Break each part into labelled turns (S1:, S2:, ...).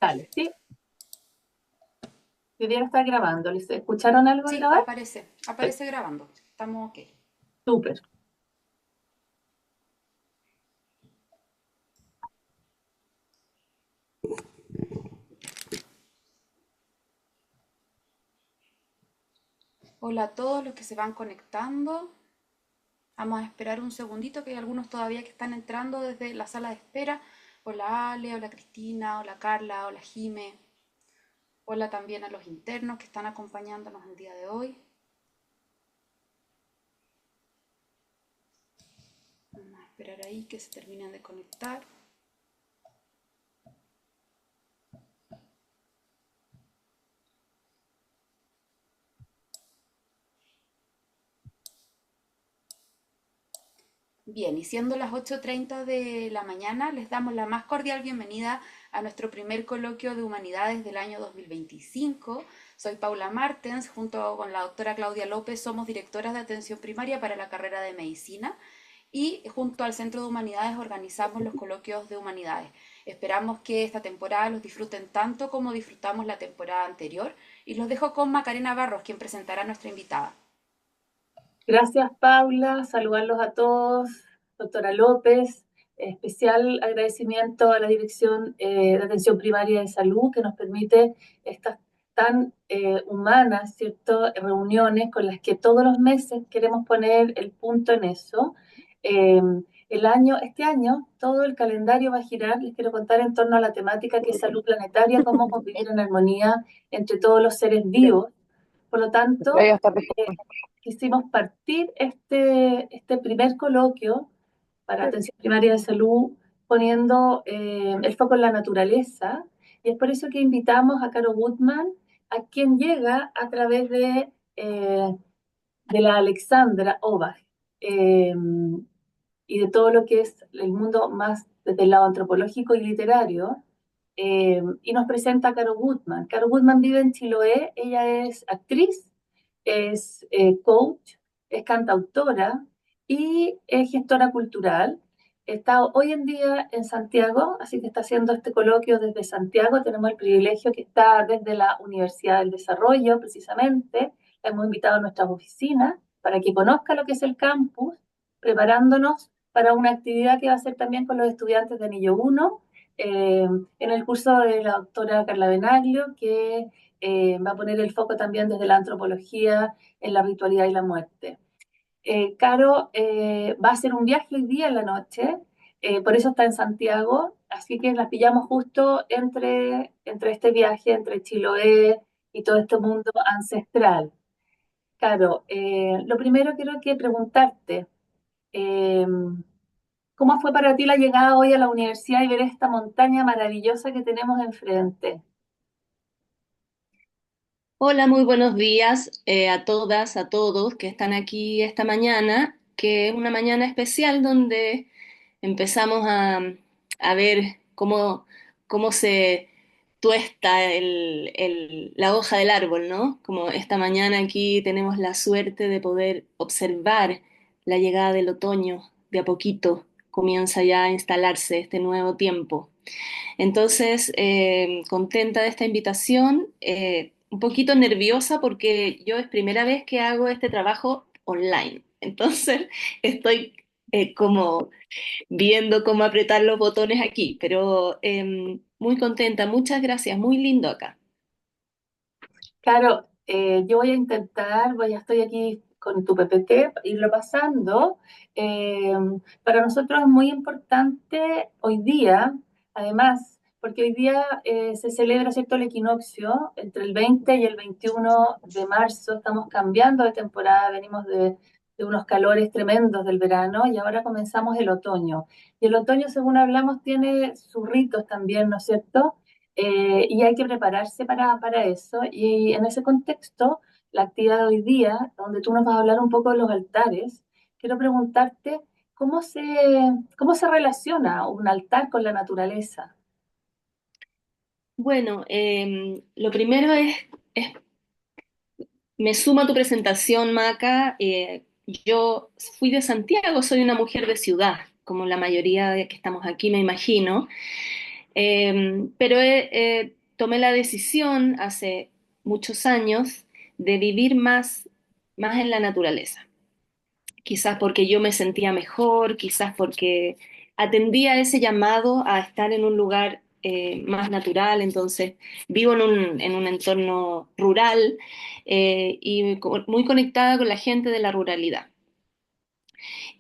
S1: Dale, sí, debiera estar grabando. ¿Les escucharon algo
S2: Sí,
S1: grabar?
S2: aparece grabando. Estamos ok.
S1: Súper.
S2: Hola a todos los que se van conectando. Vamos a esperar un segundito que hay algunos todavía que están entrando desde la sala de espera. Hola Ale, hola Cristina, hola Carla, hola Jime. Hola también a los internos que están acompañándonos el día de hoy. Vamos a esperar ahí que se terminen de conectar. Bien, y siendo las 8:30 de la mañana, les damos la más cordial bienvenida a nuestro primer coloquio de humanidades del año 2025. Soy Paula Martens, junto con la doctora Claudia López, somos directoras de atención primaria para la carrera de medicina y junto al Centro de Humanidades organizamos los coloquios de humanidades. Esperamos que esta temporada los disfruten tanto como disfrutamos la temporada anterior y los dejo con Macarena Barros, quien presentará a nuestra invitada.
S1: Gracias, Paula. Saludarlos a todos. Doctora López, especial agradecimiento a la Dirección de Atención Primaria de Salud que nos permite estas tan humanas, ¿cierto? Reuniones con las que todos los meses queremos poner el punto en eso. Eh, este año, todo el calendario va a girar, les quiero contar en torno a la temática que es salud planetaria, cómo convivir en armonía entre todos los seres vivos. Por lo tanto, quisimos partir este primer coloquio para atención primaria de salud poniendo el foco en la naturaleza, y es por eso que invitamos a Caro Goodman, a quien llega a través de la Alexandra Obag, eh, y de todo lo que es el mundo más desde el lado antropológico y literario, y nos presenta a Caro Goodman. Caro Goodman vive en Chiloé, ella es actriz, es coach, es cantautora y es gestora cultural. Está hoy en día en Santiago, así que está haciendo este coloquio desde Santiago. Tenemos el privilegio que está desde la Universidad del Desarrollo, precisamente. La hemos invitado a nuestras oficinas para que conozca lo que es el campus, preparándonos para una actividad que va a ser también con los estudiantes de Anillo 1, en el curso de la doctora Carla Benaglio, que va a poner el foco también desde la antropología en la ritualidad y la muerte. Caro va a hacer un viaje hoy día en la noche, por eso está en Santiago, así que las pillamos justo entre este viaje, entre Chiloé y todo este mundo ancestral. Caro, lo primero quiero que preguntarte, eh, ¿cómo fue para ti la llegada hoy a la universidad y ver esta montaña maravillosa que tenemos enfrente?
S3: Hola, muy buenos días a todas, a todos que están aquí esta mañana, que es una mañana especial donde empezamos a ver cómo se tuesta la hoja del árbol, ¿no? Como esta mañana aquí tenemos la suerte de poder observar la llegada del otoño, de a poquito comienza ya a instalarse este nuevo tiempo. Entonces, contenta de esta invitación, un poquito nerviosa porque yo es primera vez que hago este trabajo online. Entonces, estoy como viendo cómo apretar los botones aquí, pero muy contenta. Muchas gracias, muy lindo acá.
S1: Claro, yo voy a intentar, estoy aquí con tu PPT, irlo pasando. Eh, para nosotros es muy importante hoy día, además, porque hoy día se celebra, ¿cierto?, el equinoccio entre el 20 y el 21 de marzo. Estamos cambiando de temporada, venimos de unos calores tremendos del verano y ahora comenzamos el otoño. Y el otoño, según hablamos, tiene sus ritos también, ¿no es cierto? Y hay que prepararse para eso. Y en ese contexto, la actividad de hoy día, donde tú nos vas a hablar un poco de los altares, quiero preguntarte cómo se, cómo se relaciona un altar con la naturaleza.
S3: Bueno, lo primero me sumo a tu presentación, Maca. Yo fui de Santiago, soy una mujer de ciudad, como la mayoría de que estamos aquí, me imagino. Pero tomé la decisión hace muchos años de vivir más en la naturaleza. Quizás porque yo me sentía mejor, quizás porque atendía ese llamado a estar en un lugar más natural. Entonces vivo en un entorno rural y muy conectada con la gente de la ruralidad.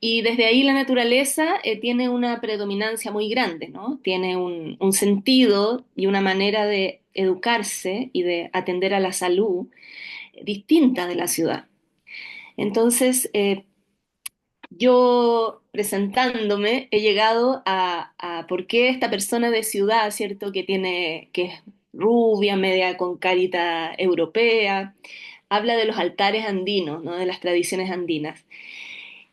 S3: Y desde ahí la naturaleza tiene una predominancia muy grande, ¿no? Tiene un sentido y una manera de educarse y de atender a la salud distinta de la ciudad. Entonces, yo presentándome he llegado a por qué esta persona de ciudad, ¿cierto? Que es rubia, media con carita europea, habla de los altares andinos, ¿no? De las tradiciones andinas.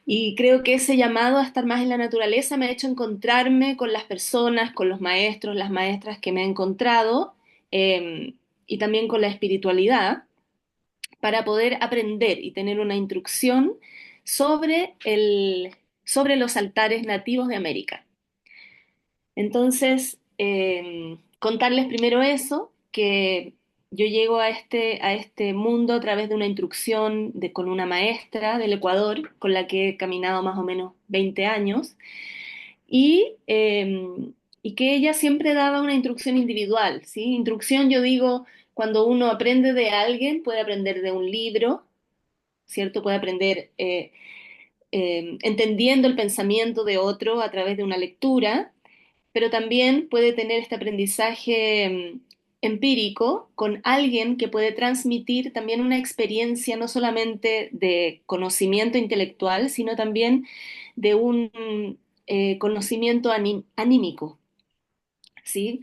S3: Y creo que ese llamado a estar más en la naturaleza me ha hecho encontrarme con las personas, con los maestros, las maestras que me he encontrado, eh, y también con la espiritualidad, para poder aprender y tener una instrucción sobre sobre los altares nativos de América. Entonces, contarles primero eso, que yo llego a este mundo a través de una instrucción con una maestra del Ecuador, con la que he caminado más o menos 20 años, y, eh, y que ella siempre daba una instrucción individual, ¿sí? Instrucción, yo digo, cuando uno aprende de alguien, puede aprender de un libro, ¿cierto? Puede aprender entendiendo el pensamiento de otro a través de una lectura, pero también puede tener este aprendizaje empírico con alguien que puede transmitir también una experiencia no solamente de conocimiento intelectual, sino también de un conocimiento anímico, ¿sí?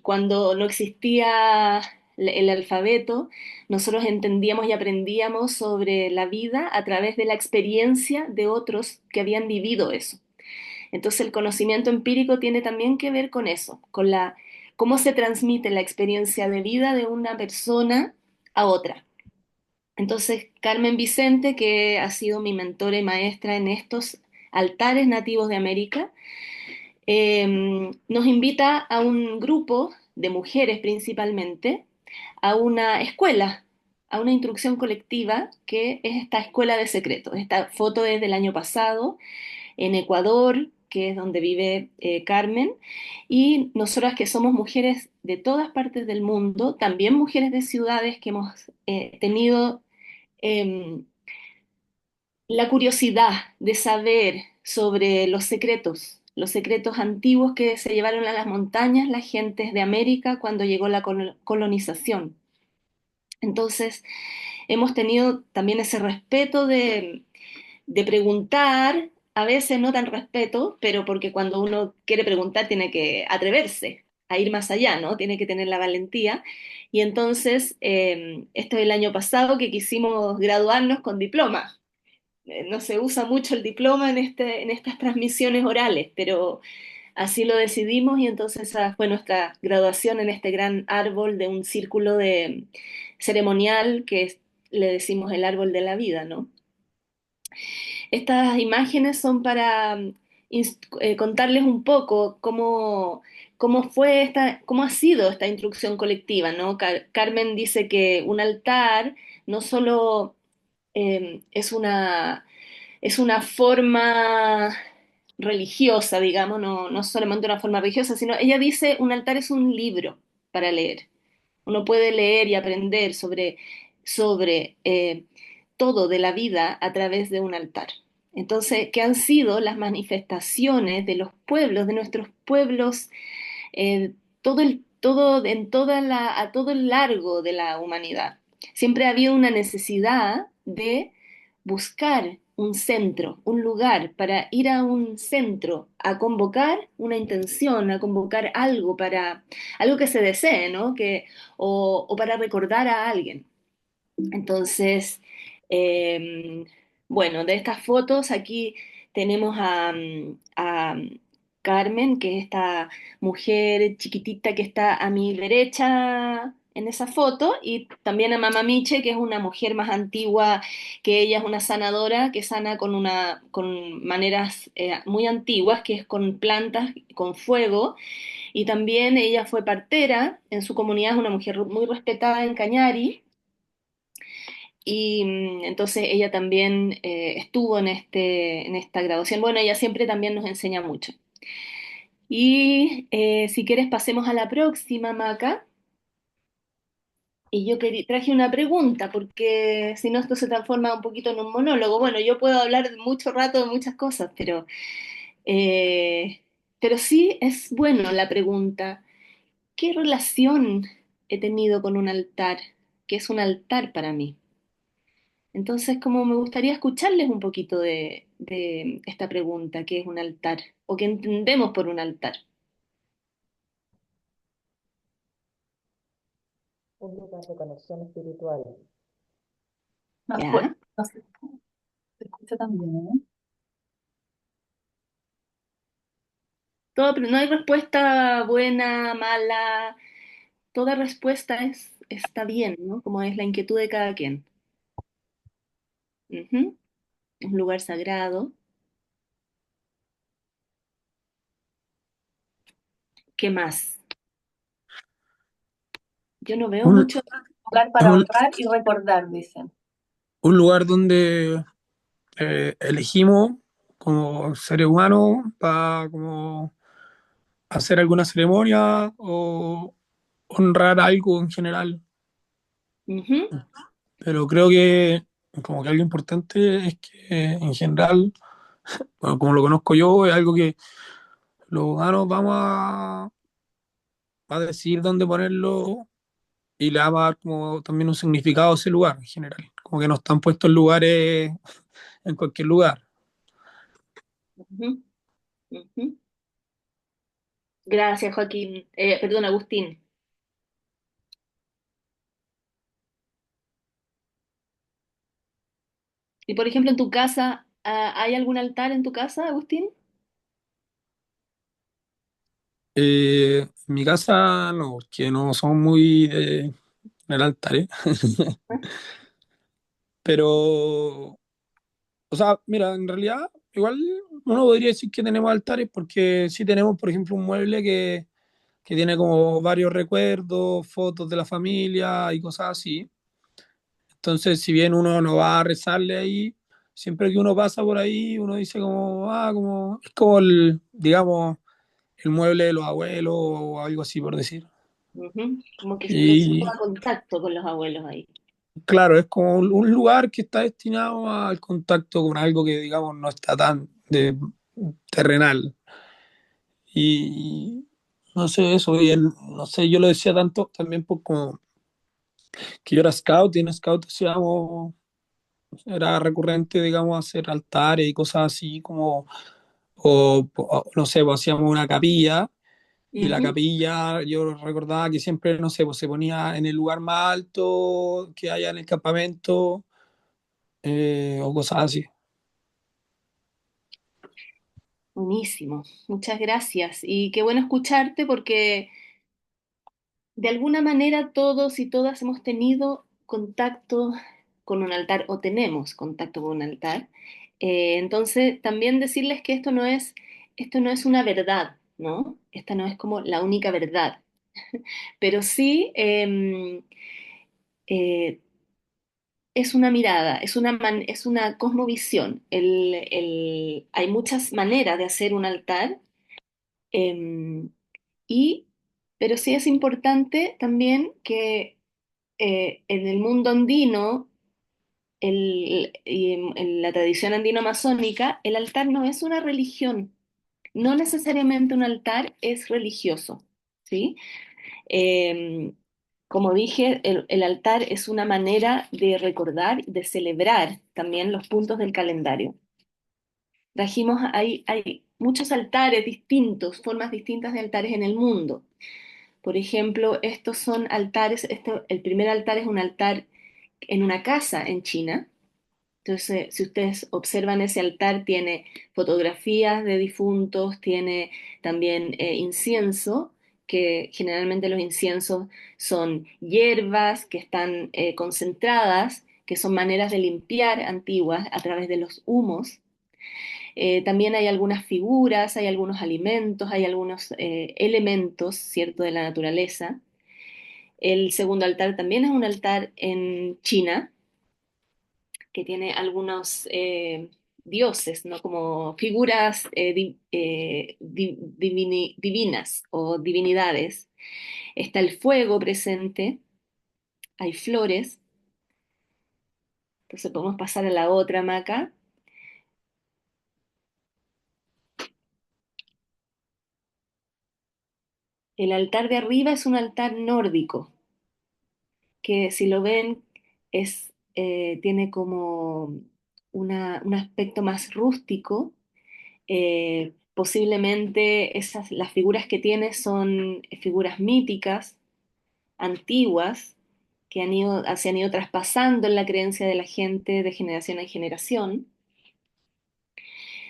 S3: Cuando no existía el alfabeto, nosotros entendíamos y aprendíamos sobre la vida a través de la experiencia de otros que habían vivido eso. Entonces el conocimiento empírico tiene también que ver con eso, con cómo se transmite la experiencia de vida de una persona a otra. Entonces Carmen Vicente, que ha sido mi mentora y maestra en estos altares nativos de América, nos invita a un grupo de mujeres principalmente, a una escuela, a una instrucción colectiva que es esta escuela de secretos. Esta foto es del año pasado en Ecuador, que es donde vive Carmen, y nosotras que somos mujeres de todas partes del mundo, también mujeres de ciudades que hemos tenido eh, la curiosidad de saber sobre los secretos antiguos que se llevaron a las montañas las gentes de América cuando llegó la colonización. Entonces, hemos tenido también ese respeto de preguntar, a veces no tan respeto, pero porque cuando uno quiere preguntar tiene que atreverse a ir más allá, ¿no? Tiene que tener la valentía. Y entonces, esto es el año pasado que quisimos graduarnos con diploma. No se usa mucho el diploma en estas transmisiones orales, pero así lo decidimos y entonces esa fue nuestra graduación en este gran árbol de un círculo de ceremonial le decimos el árbol de la vida, ¿no? Estas imágenes son para contarles un poco cómo ha sido esta instrucción colectiva, ¿no? Carmen dice que un altar no solo es una forma religiosa, digamos, no solamente una forma religiosa, sino ella dice un altar es un libro para leer. Uno puede leer y aprender sobre todo de la vida a través de un altar. Entonces, ¿qué han sido las manifestaciones de los pueblos, de nuestros pueblos, a todo el largo de la humanidad? Siempre ha habido una necesidad de buscar un centro, un lugar, para ir a un centro, a convocar una intención, a convocar algo algo que se desee, ¿no? O para recordar a alguien. Entonces, eh, bueno, de estas fotos aquí tenemos a Carmen, que es esta mujer chiquitita que está a mi derecha en esa foto, y también a Mama Miche, que es una mujer más antigua que ella, es una sanadora que sana con maneras muy antiguas, que es con plantas, con fuego, y también ella fue partera en su comunidad, es una mujer muy respetada en Cañari, y entonces ella también estuvo en esta graduación. Bueno, ella siempre también nos enseña mucho. Y si quieres pasemos a la próxima, Maca. Y yo traje una pregunta, porque si no esto se transforma un poquito en un monólogo. Bueno, yo puedo hablar mucho rato de muchas cosas, eh, pero sí es bueno la pregunta. ¿Qué relación he tenido con un altar? ¿Qué es un altar para mí? Entonces, como me gustaría escucharles un poquito de esta pregunta, ¿qué es un altar? ¿O qué entendemos por un altar?
S4: Un lugar de conexión espiritual.
S1: No, bueno,
S3: ¿Ya?
S1: no sé, se escucha también, ¿eh?
S3: Todo, no hay respuesta buena, mala. Toda respuesta está bien, ¿no? Como es la inquietud de cada quien. Ujú. Un lugar sagrado. ¿Qué más? Yo no veo
S5: Un,
S3: mucho.
S1: Lugar para
S5: un,
S1: honrar y recordar, dicen.
S5: un lugar donde elegimos como seres humanos para como hacer alguna ceremonia o honrar algo en general.
S3: Ujú,
S5: Pero creo que como que algo importante es que en general, bueno, como lo conozco yo, es algo que los humanos a decidir dónde ponerlo y le vamos a dar como también un significado a ese lugar en general. Como que no están puestos lugares en cualquier lugar.
S3: ujú, ujú. Gracias, Joaquín. Perdón, Agustín. Y por ejemplo, en tu casa, ¿hay algún altar en tu casa, Agustín?
S5: En mi casa no, porque no somos muy del altar, ¿eh? Pero, o sea, mira, en realidad, igual uno podría decir que tenemos altares porque sí tenemos, por ejemplo, un mueble que tiene como varios recuerdos, fotos de la familia y cosas así. Entonces, si bien uno no va a rezarle ahí, siempre que uno pasa por ahí, uno dice como, como, es como digamos, el mueble de los abuelos o algo así, por decir.
S3: Ujú. Como que se
S5: Y
S3: toma contacto con los abuelos ahí.
S5: claro, es como un lugar que está destinado al contacto con algo que, digamos, no está tan terrenal. Y no sé, eso, no sé, yo lo decía tanto también por como que yo era scout y en scout hacíamos, era recurrente, digamos, hacer altares y cosas así como, no sé, pues hacíamos una capilla. Y la
S3: Ujú.
S5: capilla, yo recordaba que siempre, no sé, pues se ponía en el lugar más alto que haya en el campamento, o cosas así.
S3: Buenísimo, muchas gracias. Y qué bueno escucharte porque de alguna manera todos y todas hemos tenido contacto con un altar o tenemos contacto con un altar. Entonces, también decirles que esto no es una verdad, ¿no? Esta no es como la única verdad, pero sí eh, es una mirada, es una cosmovisión. Hay muchas maneras de hacer un altar. em, y, pero sí es importante también que en el mundo andino y en la tradición andino-amazónica, el altar no es una religión. No necesariamente un altar es religioso, ¿sí? Eh, Como dije, el altar es una manera de recordar, de celebrar también los puntos del calendario. Hay muchos altares distintos, formas distintas de altares en el mundo. Por ejemplo, estos son altares, el primer altar es un altar en una casa en China. Entonces, si ustedes observan ese altar, tiene fotografías de difuntos, tiene también incienso, que generalmente los inciensos son hierbas que están concentradas, que son maneras de limpiar antiguas a través de los humos. También hay algunas figuras, hay algunos alimentos, hay algunos elementos, ¿cierto?, de la naturaleza. El segundo altar también es un altar en China, que tiene algunos dioses, ¿no? Como figuras divinas o divinidades. Está el fuego presente, hay flores. Entonces podemos pasar a la otra hamaca. El altar de arriba es un altar nórdico, que si lo ven tiene como un aspecto más rústico. Posiblemente las figuras que tiene son figuras míticas, antiguas, que se han ido traspasando en la creencia de la gente de generación en generación.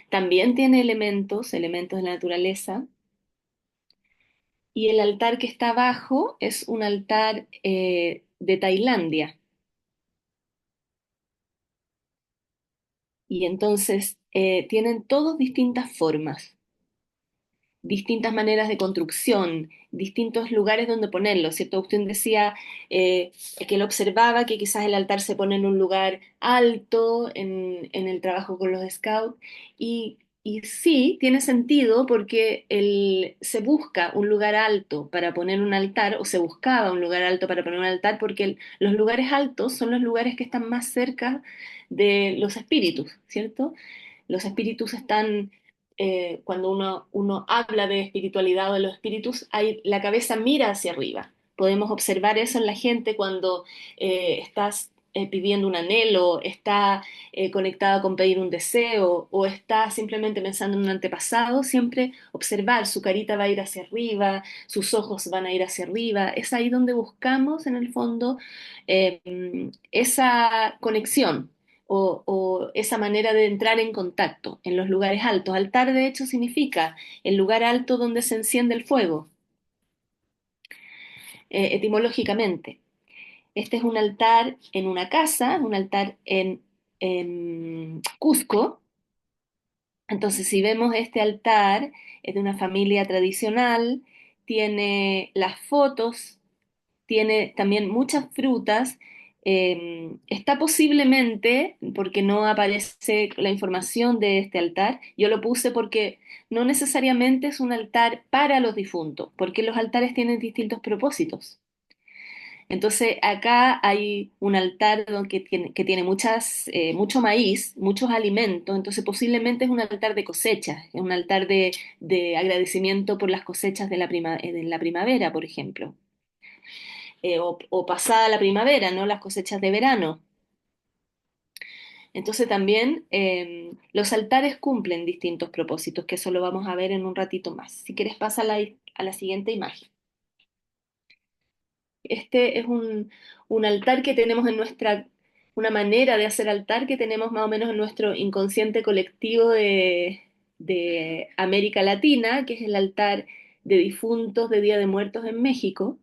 S3: También tiene elementos de la naturaleza. Y el altar que está abajo es un altar de Tailandia. Y entonces tienen todos distintas maneras de construcción, distintos lugares donde ponerlo, ¿cierto? Usted decía que él observaba que quizás el altar se pone en un lugar alto en el trabajo con los scouts, y sí, tiene sentido porque se busca un lugar alto para poner un altar, o se buscaba un lugar alto para poner un altar, porque los lugares altos son los lugares que están más cerca de los espíritus, ¿cierto? Los espíritus están cuando uno habla de espiritualidad o de los espíritus, la cabeza mira hacia arriba. Podemos observar eso en la gente cuando estás pidiendo un anhelo, está conectada con pedir un deseo o está simplemente pensando en un antepasado, siempre observar, su carita va a ir hacia arriba, sus ojos van a ir hacia arriba. Es ahí donde buscamos en el fondo esa conexión o esa manera de entrar en contacto en los lugares altos. Altar, de hecho, significa el lugar alto donde se enciende el fuego, etimológicamente. Este es un altar en una casa, un altar en Cusco. Entonces, si vemos este altar, es de una familia tradicional, tiene las fotos, tiene también muchas frutas. Está posiblemente, porque no aparece la información de este altar, yo lo puse porque no necesariamente es un altar para los difuntos, porque los altares tienen distintos propósitos. Entonces acá hay un altar que tiene mucho maíz, muchos alimentos, entonces posiblemente es un altar de cosecha, es un altar de agradecimiento por las cosechas de la primavera, por ejemplo, o pasada la primavera, ¿no? Las cosechas de verano. Entonces también los altares cumplen distintos propósitos, que eso lo vamos a ver en un ratito más. Si quieres, pasa a la siguiente imagen. Este es un altar que tenemos una manera de hacer altar que tenemos más o menos en nuestro inconsciente colectivo de América Latina, que es el altar de difuntos de Día de Muertos en México.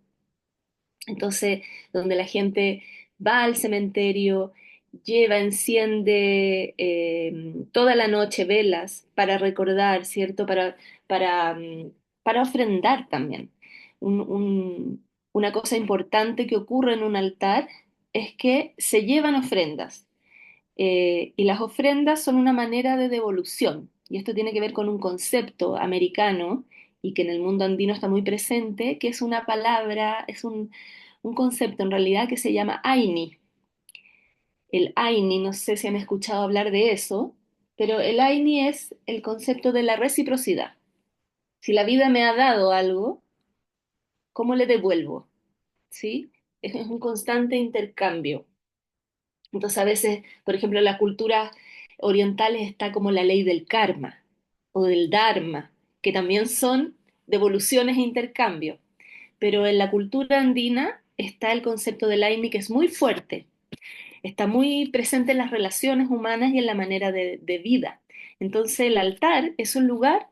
S3: Entonces, donde la gente va al cementerio, enciende toda la noche velas para recordar, ¿cierto? Para ofrendar también. Una cosa importante que ocurre en un altar es que se llevan ofrendas. Y las ofrendas son una manera de devolución. Y esto tiene que ver con un concepto americano y que en el mundo andino está muy presente, que es una palabra, un concepto en realidad que se llama Aini. El Aini, no sé si han escuchado hablar de eso, pero el Aini es el concepto de la reciprocidad. Si la vida me ha dado algo, ¿cómo le devuelvo? ¿Sí? Es un constante intercambio. Entonces a veces, por ejemplo, en las culturas orientales está como la ley del karma o del dharma, que también son devoluciones e intercambio. Pero en la cultura andina está el concepto del Aini, que es muy fuerte, está muy presente en las relaciones humanas y en la manera de vida. Entonces el altar es un lugar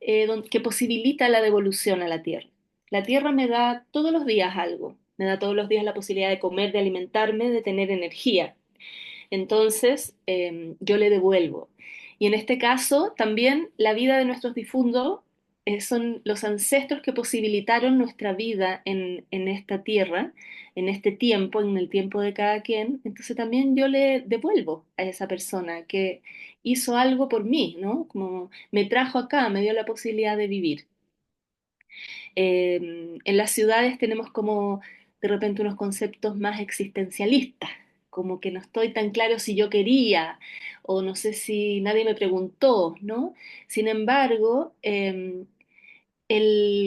S3: que posibilita la devolución a la tierra. La tierra me da todos los días algo, me da todos los días la posibilidad de comer, de alimentarme, de tener energía. Entonces, yo le devuelvo. Y en este caso, también la vida de nuestros difuntos son los ancestros que posibilitaron nuestra vida en esta tierra, en este tiempo, en el tiempo de cada quien. Entonces también yo le devuelvo a esa persona que hizo algo por mí, ¿no? Como me trajo acá, me dio la posibilidad de vivir. En las ciudades tenemos como de repente unos conceptos más existencialistas, como que no estoy tan claro si yo quería o no sé si nadie me preguntó, ¿no? Sin embargo,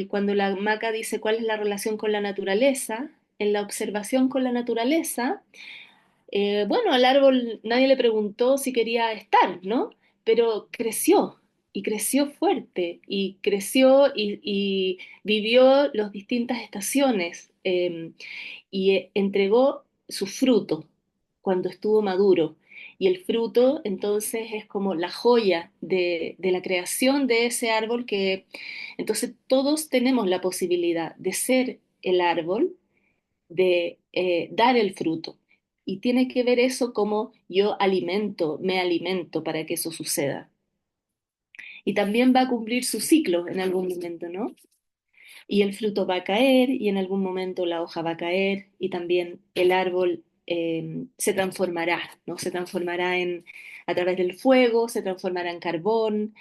S3: cuando la Maca dice cuál es la relación con la naturaleza, en la observación con la naturaleza, bueno, al árbol nadie le preguntó si quería estar, ¿no? Pero creció y creció fuerte y creció y vivió las distintas estaciones y entregó su fruto cuando estuvo maduro. Y el fruto entonces es como la joya de la creación de ese árbol que entonces todos tenemos la posibilidad de ser el árbol de dar el fruto. Y tiene que ver eso como yo alimento, me alimento para que eso suceda. Y también va a cumplir su ciclo en algún momento, ¿no? Y el fruto va a caer y en algún momento la hoja va a caer y también el árbol se transformará, ¿no? Se transformará a través del fuego, se transformará en carbón.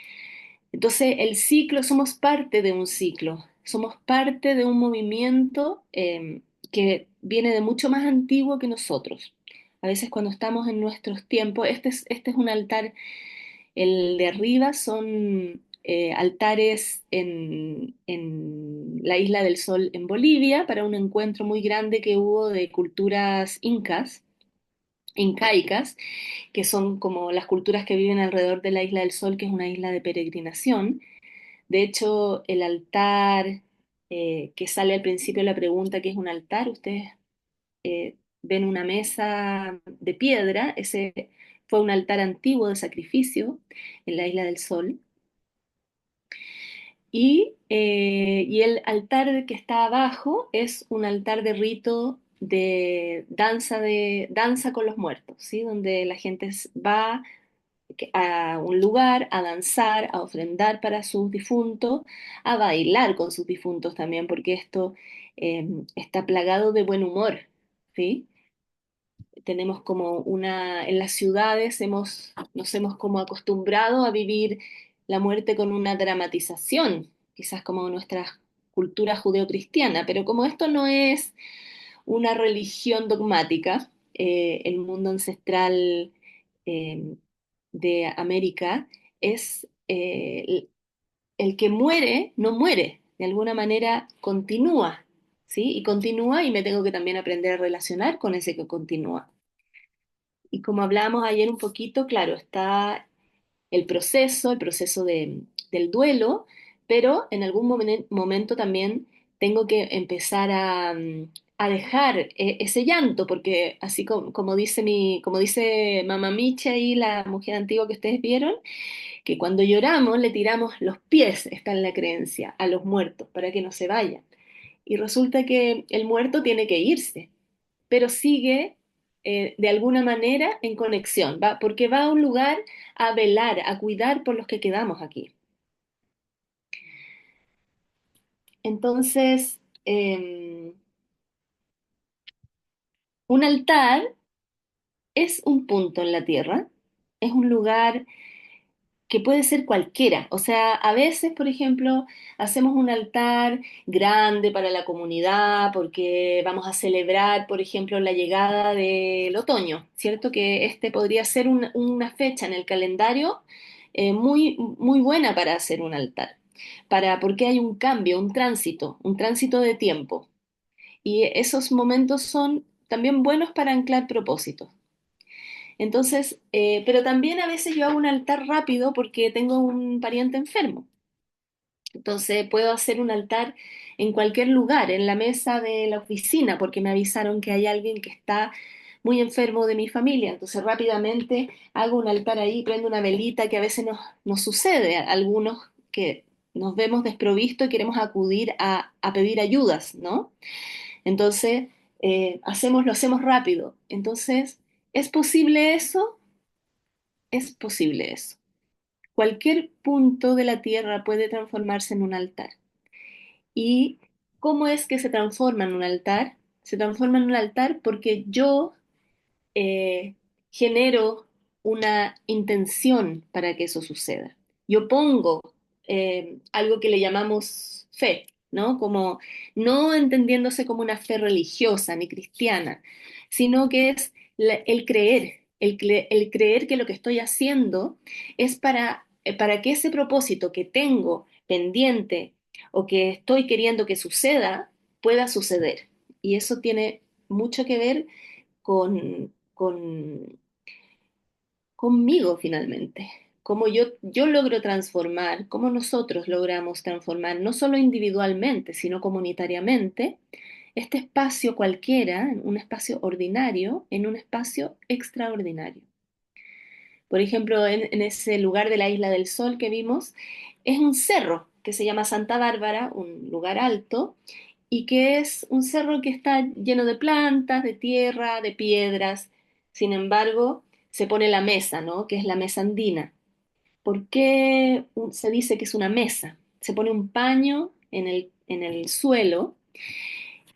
S3: Entonces, el ciclo, somos parte de un ciclo, somos parte de un movimiento que viene de mucho más antiguo que nosotros. A veces cuando estamos en nuestros tiempos, este es un altar, el de arriba son altares en la Isla del Sol en Bolivia para un encuentro muy grande que hubo de culturas incaicas, que son como las culturas que viven alrededor de la Isla del Sol, que es una isla de peregrinación. De hecho, el altar que sale al principio de la pregunta, ¿qué es un altar? Ustedes ven una mesa de piedra, ese fue un altar antiguo de sacrificio en la Isla del Sol. Y el altar que está abajo es un altar de rito de danza con los muertos, ¿sí? Donde la gente va a un lugar a danzar, a ofrendar para sus difuntos, a bailar con sus difuntos también, porque esto está plagado de buen humor, ¿sí? Tenemos como en las ciudades nos hemos como acostumbrado a vivir la muerte con una dramatización, quizás como nuestra cultura judeocristiana, pero como esto no es una religión dogmática, el mundo ancestral eh, de América es el que muere, no muere, de alguna manera continúa, ¿sí? Y continúa y me tengo que también aprender a relacionar con ese que continúa. Y como hablábamos ayer un poquito, claro, está el proceso del duelo, pero en algún momento también tengo que empezar a dejar ese llanto, porque así como dice Mamá Micha y la mujer antigua que ustedes vieron, que cuando lloramos le tiramos los pies, está en la creencia, a los muertos para que no se vayan. Y resulta que el muerto tiene que irse, pero sigue de alguna manera en conexión, porque va a un lugar a velar, a cuidar por los que quedamos aquí. Entonces, un altar es un punto en la tierra, es un lugar que puede ser cualquiera. O sea, a veces, por ejemplo, hacemos un altar grande para la comunidad porque vamos a celebrar, por ejemplo, la llegada del otoño, ¿cierto? Que este podría ser una fecha en el calendario muy, muy buena para hacer un altar, porque hay un cambio, un tránsito de tiempo. Y esos momentos son también buenos para anclar propósitos. Entonces, pero también a veces yo hago un altar rápido porque tengo un pariente enfermo. Entonces puedo hacer un altar en cualquier lugar, en la mesa de la oficina, porque me avisaron que hay alguien que está muy enfermo de mi familia. Entonces rápidamente hago un altar ahí, prendo una velita que a veces nos sucede a algunos que nos vemos desprovistos y queremos acudir a pedir ayudas, ¿no? Entonces, lo hacemos rápido. Entonces, ¿es posible eso? Es posible eso. Cualquier punto de la tierra puede transformarse en un altar. ¿Y cómo es que se transforma en un altar? Se transforma en un altar porque yo eh, genero una intención para que eso suceda. Yo pongo algo que le llamamos fe, ¿no? Como no entendiéndose como una fe religiosa ni cristiana, sino que es el creer, el creer que lo que estoy haciendo es para que ese propósito que tengo pendiente o que estoy queriendo que suceda, pueda suceder. Y eso tiene mucho que ver conmigo finalmente. Cómo yo logro transformar, cómo nosotros logramos transformar, no solo individualmente, sino comunitariamente, este espacio cualquiera, un espacio ordinario, en un espacio extraordinario. Por ejemplo, en ese lugar de la Isla del Sol que vimos, es un cerro que se llama Santa Bárbara, un lugar alto, y que es un cerro que está lleno de plantas, de tierra, de piedras. Sin embargo, se pone la mesa, ¿no? Que es la mesa andina. ¿Por qué se dice que es una mesa? Se pone un paño en el suelo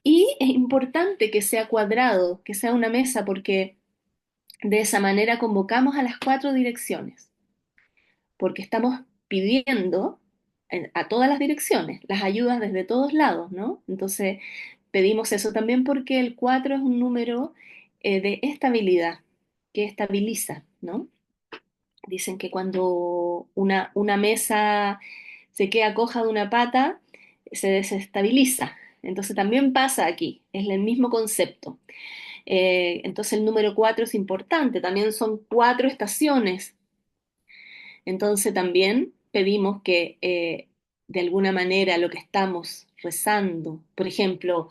S3: y es importante que sea cuadrado, que sea una mesa, porque de esa manera convocamos a las cuatro direcciones, porque estamos pidiendo a todas las direcciones las ayudas desde todos lados, ¿no? Entonces, pedimos eso también porque el 4 es un número de estabilidad, que estabiliza, ¿no? Dicen que cuando una mesa se queda coja de una pata, se desestabiliza. Entonces también pasa aquí, es el mismo concepto. Entonces el número 4 es importante, también son cuatro estaciones. Entonces también pedimos que de alguna manera lo que estamos rezando, por ejemplo,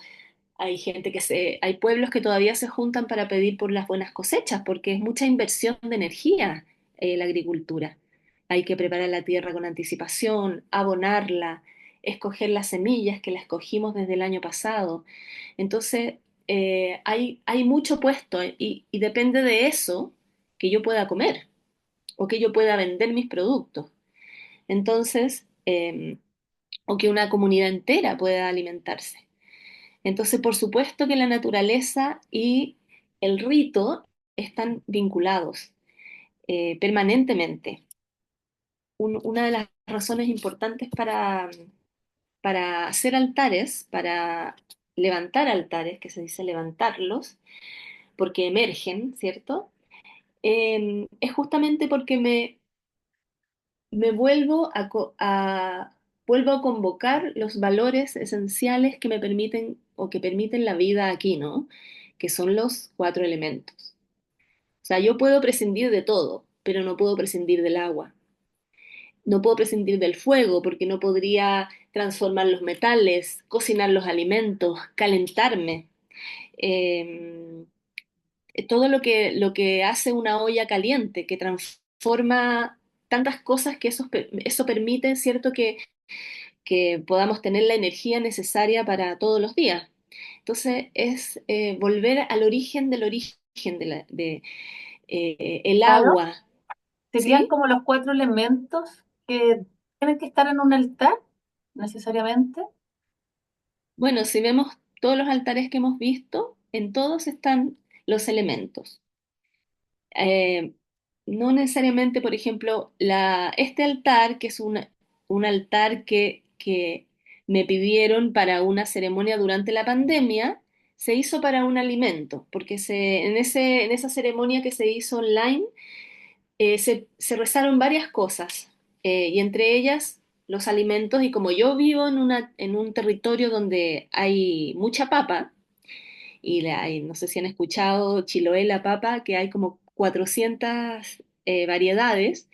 S3: hay pueblos que todavía se juntan para pedir por las buenas cosechas, porque es mucha inversión de energía la agricultura. Hay que preparar la tierra con anticipación, abonarla, escoger las semillas que las escogimos desde el año pasado. Entonces, hay mucho puesto y depende de eso que yo pueda comer o que yo pueda vender mis productos. Entonces, o que una comunidad entera pueda alimentarse. Entonces, por supuesto que la naturaleza y el rito están vinculados permanentemente. Una de las razones importantes para hacer altares, para levantar altares, que se dice levantarlos, porque emergen, ¿cierto? Es justamente porque me vuelvo a convocar los valores esenciales que me permiten o que permiten la vida aquí, ¿no? Que son los cuatro elementos. O sea, yo puedo prescindir de todo, pero no puedo prescindir del agua. No puedo prescindir del fuego porque no podría transformar los metales, cocinar los alimentos, calentarme. Eh, Todo lo que hace una olla caliente, que transforma tantas cosas que eso permite, ¿cierto? Que podamos tener la energía necesaria para todos los días. Entonces es volver al origen del origen el
S1: Claro,
S3: agua,
S1: serían
S3: ¿sí?
S1: como los cuatro elementos que tienen que estar en un altar, necesariamente.
S3: Bueno, si vemos todos los altares que hemos visto, en todos están los elementos. Eh, no necesariamente, por ejemplo, este altar, que es un altar que me pidieron para una ceremonia durante la pandemia, se hizo para un alimento, porque en esa ceremonia que se hizo online, se rezaron varias cosas, y entre ellas los alimentos, y como yo vivo en un territorio donde hay mucha papa, no sé si han escuchado Chiloé la papa, que hay como 400 variedades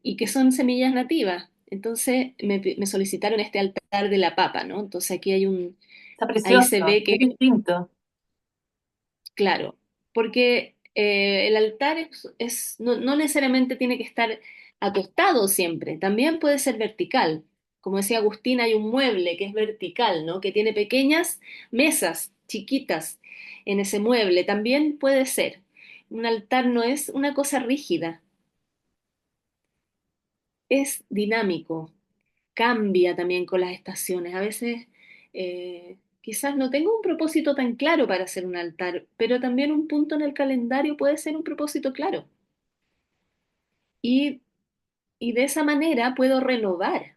S3: y que son semillas nativas. Entonces me solicitaron este altar de la papa, ¿no? Entonces aquí
S1: Está
S3: ahí se
S1: precioso,
S3: ve
S1: muy
S3: que,
S1: distinto.
S3: claro, porque el altar no necesariamente tiene que estar acostado siempre, también puede ser vertical, como decía Agustín, hay un mueble que es vertical, ¿no? Que tiene pequeñas mesas chiquitas en ese mueble. También puede ser. Un altar no es una cosa rígida, es dinámico, cambia también con las estaciones. A veces quizás no tengo un propósito tan claro para hacer un altar, pero también un punto en el calendario puede ser un propósito claro. Y, y de esa manera puedo renovar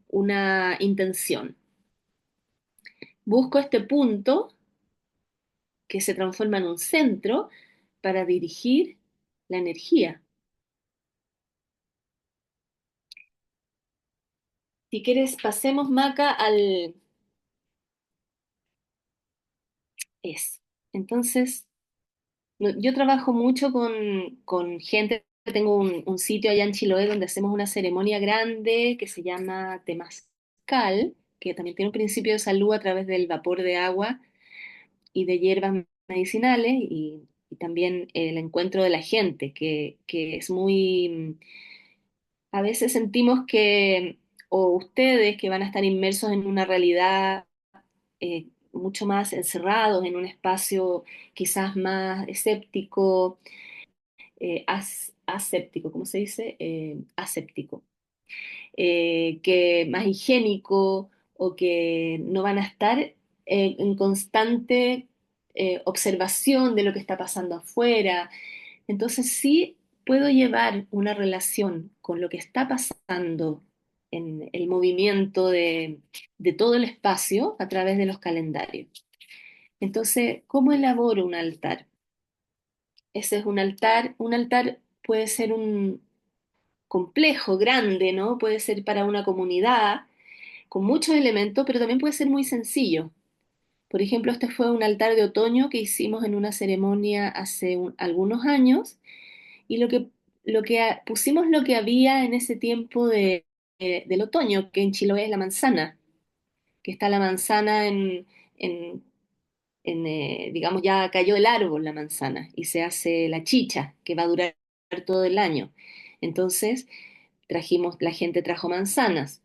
S3: una intención. Busco este punto que se transforma en un centro para dirigir la energía. Si quieres, pasemos, Maca, al... Eso. Entonces, yo trabajo mucho con gente, tengo un sitio allá en Chiloé donde hacemos una ceremonia grande que se llama Temazcal, que también tiene un principio de salud a través del vapor de agua y de hierbas medicinales y también el encuentro de la gente, que es muy... A veces sentimos que, o ustedes que van a estar inmersos en una realidad mucho más encerrados, en un espacio quizás más escéptico, aséptico, ¿cómo se dice? Aséptico, que más higiénico o que no van a estar en constante observación de lo que está pasando afuera. Entonces sí puedo llevar una relación con lo que está pasando en el movimiento de todo el espacio a través de los calendarios. Entonces, ¿cómo elaboro un altar? Ese es un altar puede ser un complejo, grande, ¿no? Puede ser para una comunidad con muchos elementos, pero también puede ser muy sencillo. Por ejemplo, este fue un altar de otoño que hicimos en una ceremonia hace algunos años y pusimos lo que había en ese tiempo del otoño, que en Chiloé es la manzana, que está la manzana en, digamos, ya cayó el árbol la manzana y se hace la chicha, que va a durar todo el año. Entonces, la gente trajo manzanas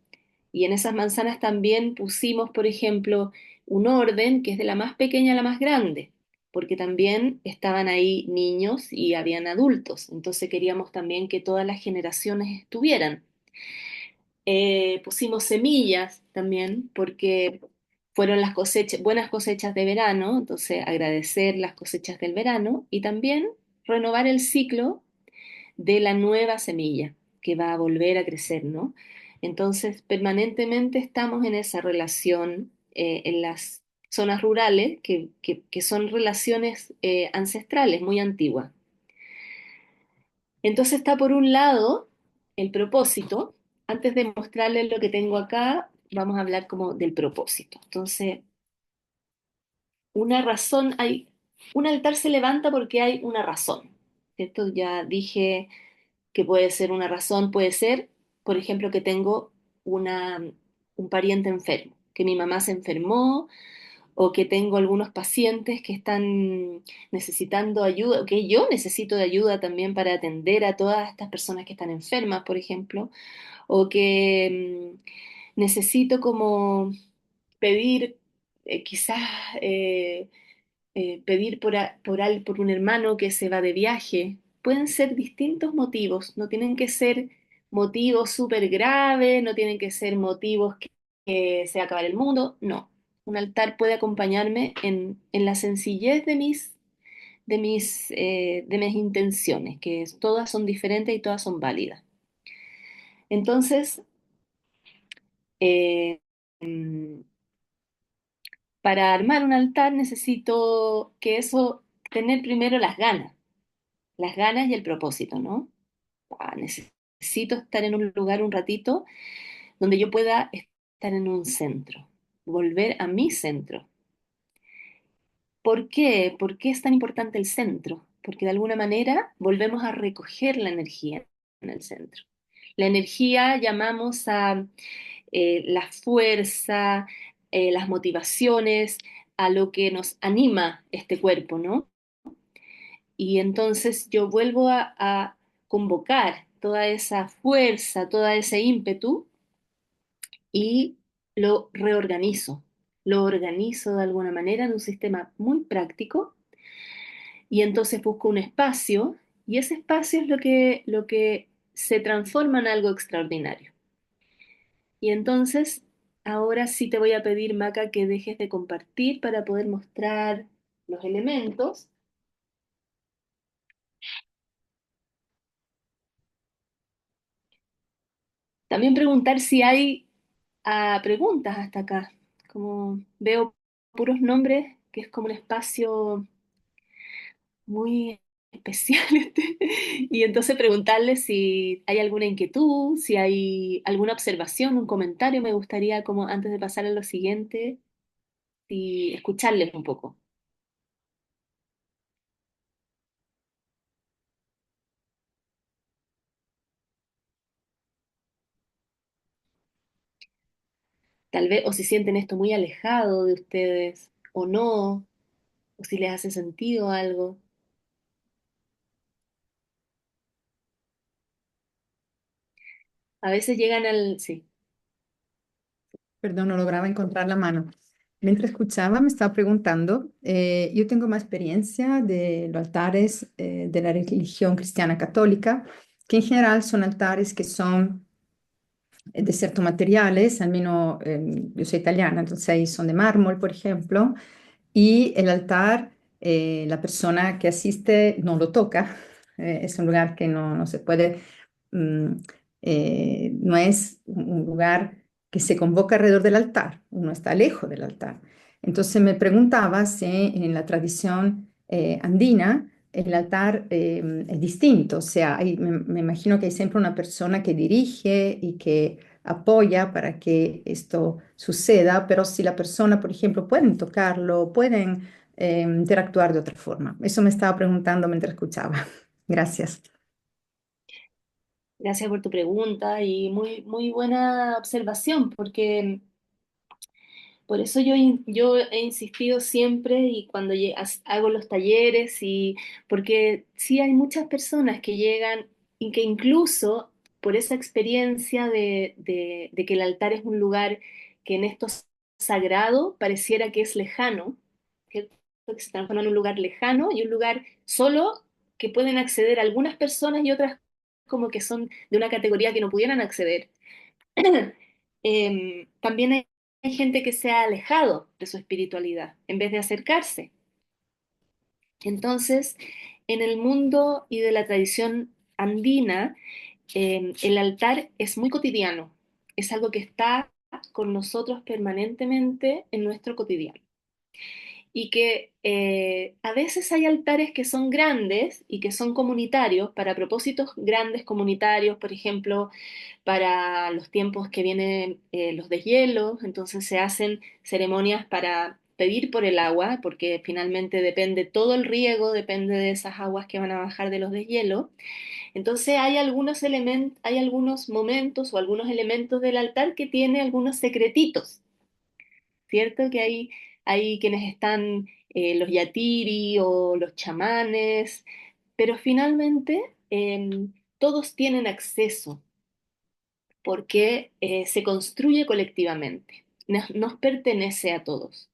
S3: y en esas manzanas también pusimos, por ejemplo, un orden que es de la más pequeña a la más grande, porque también estaban ahí niños y habían adultos, entonces queríamos también que todas las generaciones estuvieran. Pusimos semillas también, porque fueron las cosechas, buenas cosechas de verano, entonces agradecer las cosechas del verano y también renovar el ciclo de la nueva semilla que va a volver a crecer, ¿no? Entonces, permanentemente estamos en esa relación en las zonas rurales, que son relaciones ancestrales, muy antiguas. Entonces está por un lado el propósito. Antes de mostrarles lo que tengo acá, vamos a hablar como del propósito. Entonces, una razón, un altar se levanta porque hay una razón. ¿Cierto? Ya dije que puede ser una razón, puede ser, por ejemplo, que tengo un pariente enfermo, que mi mamá se enfermó o que tengo algunos pacientes que están necesitando ayuda, o que yo necesito de ayuda también para atender a todas estas personas que están enfermas, por ejemplo, o que necesito como pedir, quizás pedir por un hermano que se va de viaje. Pueden ser distintos motivos, no tienen que ser motivos súper graves, no tienen que ser motivos que se va a acabar el mundo, no. Un altar puede acompañarme en la sencillez de mis intenciones, que todas son diferentes y todas son válidas. Entonces, eh, mm, para armar un altar necesito tener primero las ganas y el propósito, ¿no? Necesito estar en un lugar un ratito donde yo pueda estar en un centro, volver a mi centro. ¿Por qué? ¿Por qué es tan importante el centro? Porque de alguna manera volvemos a recoger la energía en el centro. La energía llamamos a la fuerza, las motivaciones, a lo que nos anima este cuerpo, ¿no? Y entonces yo vuelvo a convocar toda esa fuerza, todo ese ímpetu y lo reorganizo. Lo organizo de alguna manera en un sistema muy práctico y entonces busco un espacio y ese espacio es lo que se transforma en algo extraordinario. Y entonces, ahora sí te voy a pedir, Maca, que dejes de compartir para poder mostrar los elementos. También preguntar si hay preguntas hasta acá. Como veo puros nombres, que es como un espacio muy especial este. Y entonces preguntarles si hay alguna inquietud, si hay alguna observación, un comentario. Me gustaría, como antes de pasar a lo siguiente, y escucharles un poco. Tal vez, o si sienten esto muy alejado de ustedes, o no, o si les hace sentido algo. A veces llegan al... Sí.
S6: Perdón, no lograba encontrar la mano. Mientras escuchaba, me estaba preguntando, yo tengo más experiencia de los altares de la religión cristiana católica, que en general son altares que son de ciertos materiales, al menos yo soy italiana, entonces ahí son de mármol, por ejemplo, y el altar, la persona que asiste no lo toca, es un lugar que no se puede, mm, no es un lugar que se convoca alrededor del altar, uno está lejos del altar. Entonces me preguntaba si en la tradición andina el altar es distinto, o sea, me imagino que hay siempre una persona que dirige y que apoya para que esto suceda, pero si la persona, por ejemplo, pueden tocarlo, pueden interactuar de otra forma. Eso me estaba preguntando mientras escuchaba. Gracias.
S3: Gracias por tu pregunta y muy, muy buena observación, porque por eso yo he insistido siempre y cuando hago los talleres y porque sí hay muchas personas que llegan y que incluso por esa experiencia de que el altar es un lugar que en esto sagrado pareciera que es lejano, ¿cierto? Que se transforma en un lugar lejano y un lugar solo que pueden acceder algunas personas y otras como que son de una categoría que no pudieran acceder. También hay gente que se ha alejado de su espiritualidad en vez de acercarse. Entonces, en el mundo y de la tradición andina, el altar es muy cotidiano, es algo que está con nosotros permanentemente en nuestro cotidiano. Y que a veces hay altares que son grandes y que son comunitarios para propósitos grandes comunitarios, por ejemplo, para los tiempos que vienen los deshielos, entonces se hacen ceremonias para pedir por el agua, porque finalmente depende todo el riego, depende de esas aguas que van a bajar de los deshielos. Entonces hay algunos elementos, hay algunos momentos o algunos elementos del altar que tiene algunos secretitos, ¿cierto? Que hay quienes están los yatiri o los chamanes, pero finalmente todos tienen acceso porque se construye colectivamente, nos pertenece a todos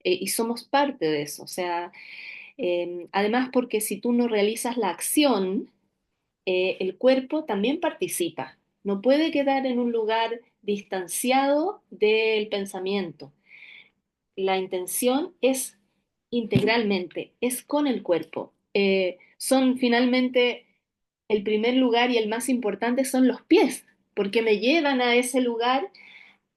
S3: y somos parte de eso. O sea, además porque si tú no realizas la acción, el cuerpo también participa, no puede quedar en un lugar distanciado del pensamiento. La intención es integralmente, es con el cuerpo. Son finalmente el primer lugar y el más importante son los pies, porque me llevan a ese lugar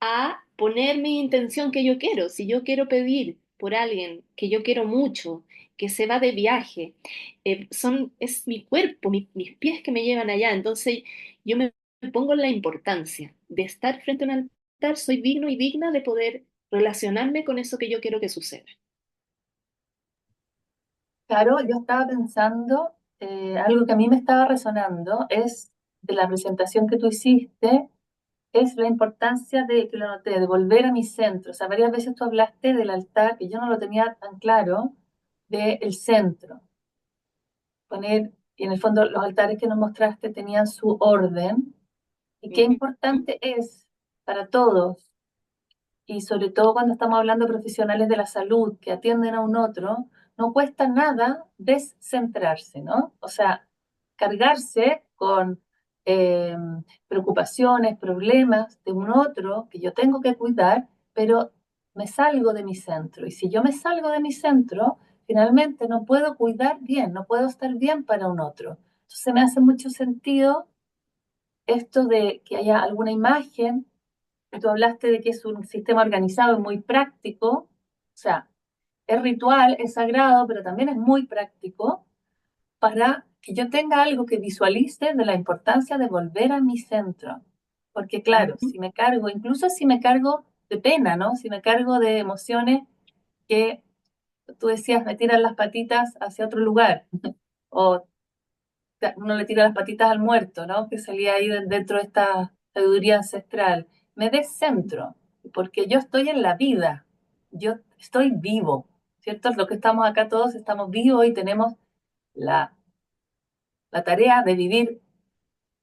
S3: a poner mi intención que yo quiero. Si yo quiero pedir por alguien que yo quiero mucho, que se va de viaje, es mi cuerpo, mis pies que me llevan allá. Entonces yo me pongo en la importancia de estar frente a un altar, soy digno y digna de poder relacionarme con eso que yo quiero que suceda.
S1: Claro, yo estaba pensando, algo que a mí me estaba resonando es de la presentación que tú hiciste, es la importancia de, que lo noté, de volver a mi centro. O sea, varias veces tú hablaste del altar, que yo no lo tenía tan claro, del centro. Poner, y en el fondo los altares que nos mostraste tenían su orden, y qué importante es para todos, y sobre todo cuando estamos hablando de profesionales de la salud que atienden a un otro, no cuesta nada descentrarse, ¿no? O sea, cargarse con eh, preocupaciones, problemas de un otro que yo tengo que cuidar, pero me salgo de mi centro. Y si yo me salgo de mi centro, finalmente no puedo cuidar bien, no puedo estar bien para un otro. Entonces me hace mucho sentido esto de que haya alguna imagen. Tú hablaste de que es un sistema organizado y muy práctico, o sea, es ritual, es sagrado, pero también es muy práctico para que yo tenga algo que visualice de la importancia de volver a mi centro. Porque claro,
S3: Ujú.
S1: si me cargo, incluso si me cargo de pena, ¿no? Si me cargo de emociones que tú decías me tiran las patitas hacia otro lugar, o uno le tira las patitas al muerto, ¿no? Que salía ahí dentro de esta sabiduría ancestral. Me descentro, porque yo estoy en la vida, yo estoy vivo, ¿cierto? Lo que estamos acá todos estamos vivos y tenemos la, la tarea de vivir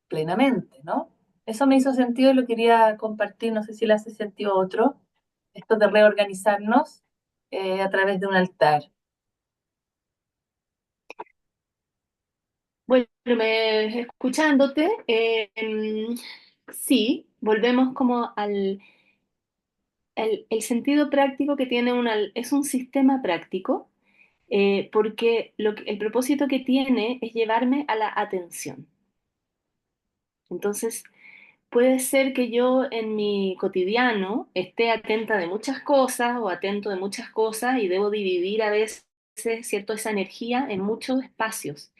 S1: plenamente, ¿no? Eso me hizo sentido y lo quería compartir, no sé si le hace sentido a otro, esto de reorganizarnos a través de un altar.
S3: Bueno, escuchándote, sí, volvemos como el sentido práctico que tiene es un sistema práctico, porque el propósito que tiene es llevarme a la atención. Entonces, puede ser que yo en mi cotidiano esté atenta de muchas cosas o atento de muchas cosas y debo dividir a veces, ¿cierto?, esa energía en muchos espacios.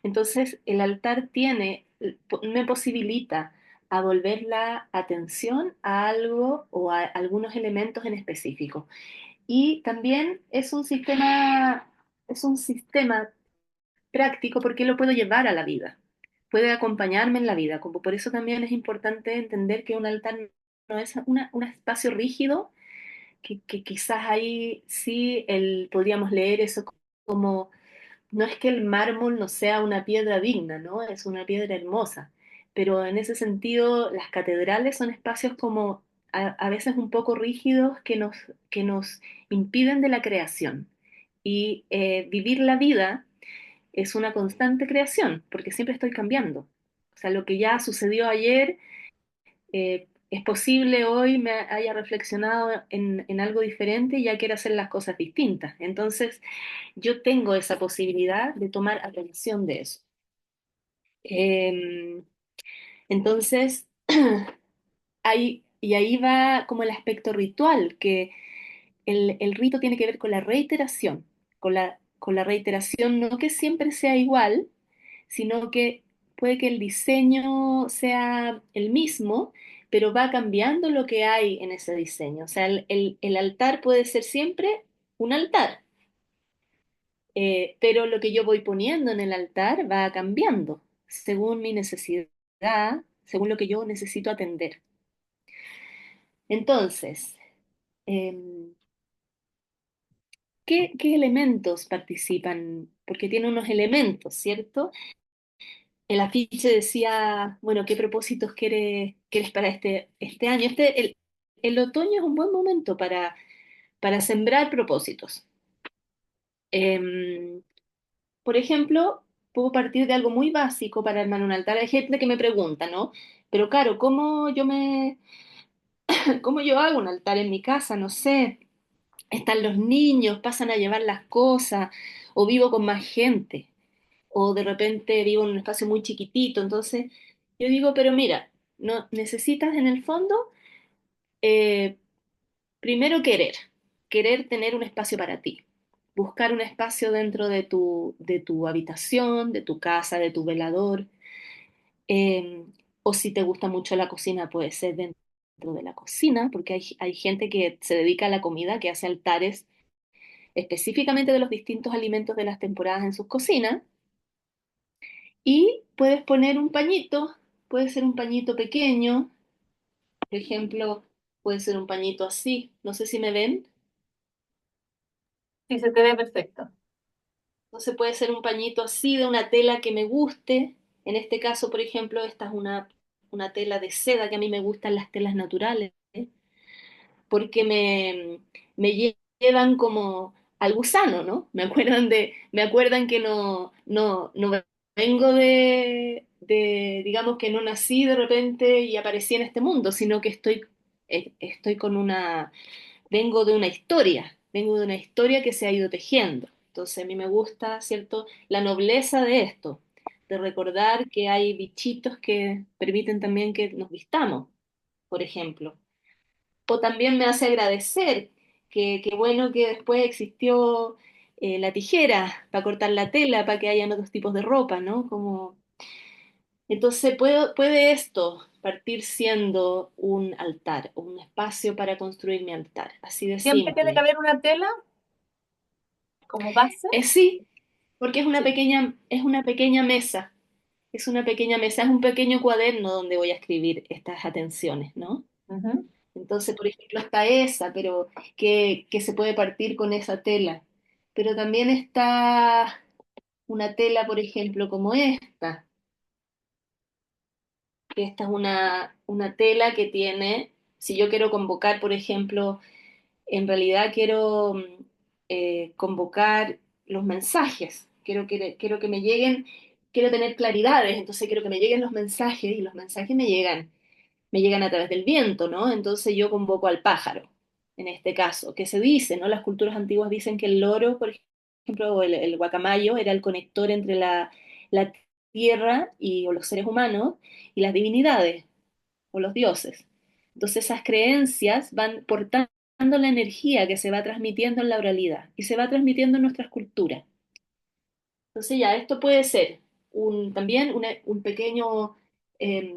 S3: Entonces, el altar me posibilita a volver la atención a algo o a algunos elementos en específico. Y también es un sistema práctico porque lo puedo llevar a la vida, puede acompañarme en la vida. Como por eso también es importante entender que un altar no es un espacio rígido, que quizás ahí sí podríamos leer eso como no es que el mármol no sea una piedra digna, ¿no? Es una piedra hermosa, pero en ese sentido las catedrales son espacios como a veces un poco rígidos que nos impiden de la creación. Y vivir la vida es una constante creación, porque siempre estoy cambiando. O sea, lo que ya sucedió ayer, es posible hoy me haya reflexionado en algo diferente y ya quiero hacer las cosas distintas. Entonces, yo tengo esa posibilidad de tomar atención de eso. Eh, entonces, y ahí va como el aspecto ritual, que el rito tiene que ver con la reiteración, con la reiteración no que siempre sea igual, sino que puede que el diseño sea el mismo, pero va cambiando lo que hay en ese diseño. O sea, el altar puede ser siempre un altar, pero lo que yo voy poniendo en el altar va cambiando según mi necesidad, según lo que yo necesito atender. Entonces, em, qué elementos participan? Porque tiene unos elementos, ¿cierto? El afiche decía, bueno, ¿qué propósitos quieres para este año? El otoño es un buen momento para sembrar propósitos. Em, por ejemplo, puedo partir de algo muy básico para armar un altar. Hay gente que me pregunta, ¿no? Pero claro, cómo yo hago un altar en mi casa? No sé. Están los niños, pasan a llevar las cosas, o vivo con más gente, o de repente vivo en un espacio muy chiquitito. Entonces, yo digo, pero mira, no necesitas en el fondo, eh, primero querer tener un espacio para ti, buscar un espacio dentro de tu habitación, de tu casa, de tu velador, eh, o si te gusta mucho la cocina, puede ser dentro de la cocina, porque hay gente que se dedica a la comida, que hace altares específicamente de los distintos alimentos de las temporadas en sus cocinas, y puedes poner un pañito, puede ser un pañito pequeño, por ejemplo, puede ser un pañito así, no sé si me ven.
S1: Sí, se te ve perfecto.
S3: Entonces puede ser un pañito así de una tela que me guste. En este caso, por ejemplo, esta es una tela de seda, que a mí me gustan las telas naturales, porque me llevan como al gusano, ¿no? Me acuerdan que no vengo digamos que no nací de repente y aparecí en este mundo, sino que estoy con vengo de una historia que se ha ido tejiendo. Entonces a mí me gusta, ¿cierto?, la nobleza de esto, de recordar que hay bichitos que permiten también que nos vistamos, por ejemplo. O también me hace agradecer que bueno que después existió la tijera para cortar la tela, para que hayan otros tipos de ropa, ¿no? Entonces puede esto partir siendo un altar, un espacio para construir mi altar, así de
S1: Siempre tiene que
S3: simple.
S1: haber una tela como base.
S3: Sí, porque
S1: Sí.
S3: es una pequeña mesa, es una pequeña mesa, es un pequeño cuaderno donde voy a escribir estas atenciones, ¿no?
S1: Ujú.
S3: Entonces, por ejemplo, está esa, pero que se puede partir con esa tela. Pero también está una tela, por ejemplo, como esta, que esta es una tela que tiene, si yo quiero convocar, por ejemplo, en realidad quiero convocar los mensajes, quiero que me lleguen, quiero tener claridades, entonces quiero que me lleguen los mensajes y los mensajes me llegan a través del viento, ¿no? Entonces yo convoco al pájaro, en este caso, que se dice, ¿no? Las culturas antiguas dicen que el loro, por ejemplo, o el guacamayo era el conector entre la tierra o los seres humanos y las divinidades o los dioses. Entonces esas creencias van portando la energía que se va transmitiendo en la oralidad y se va transmitiendo en nuestras culturas. Entonces ya, esto puede ser también un pequeño eh,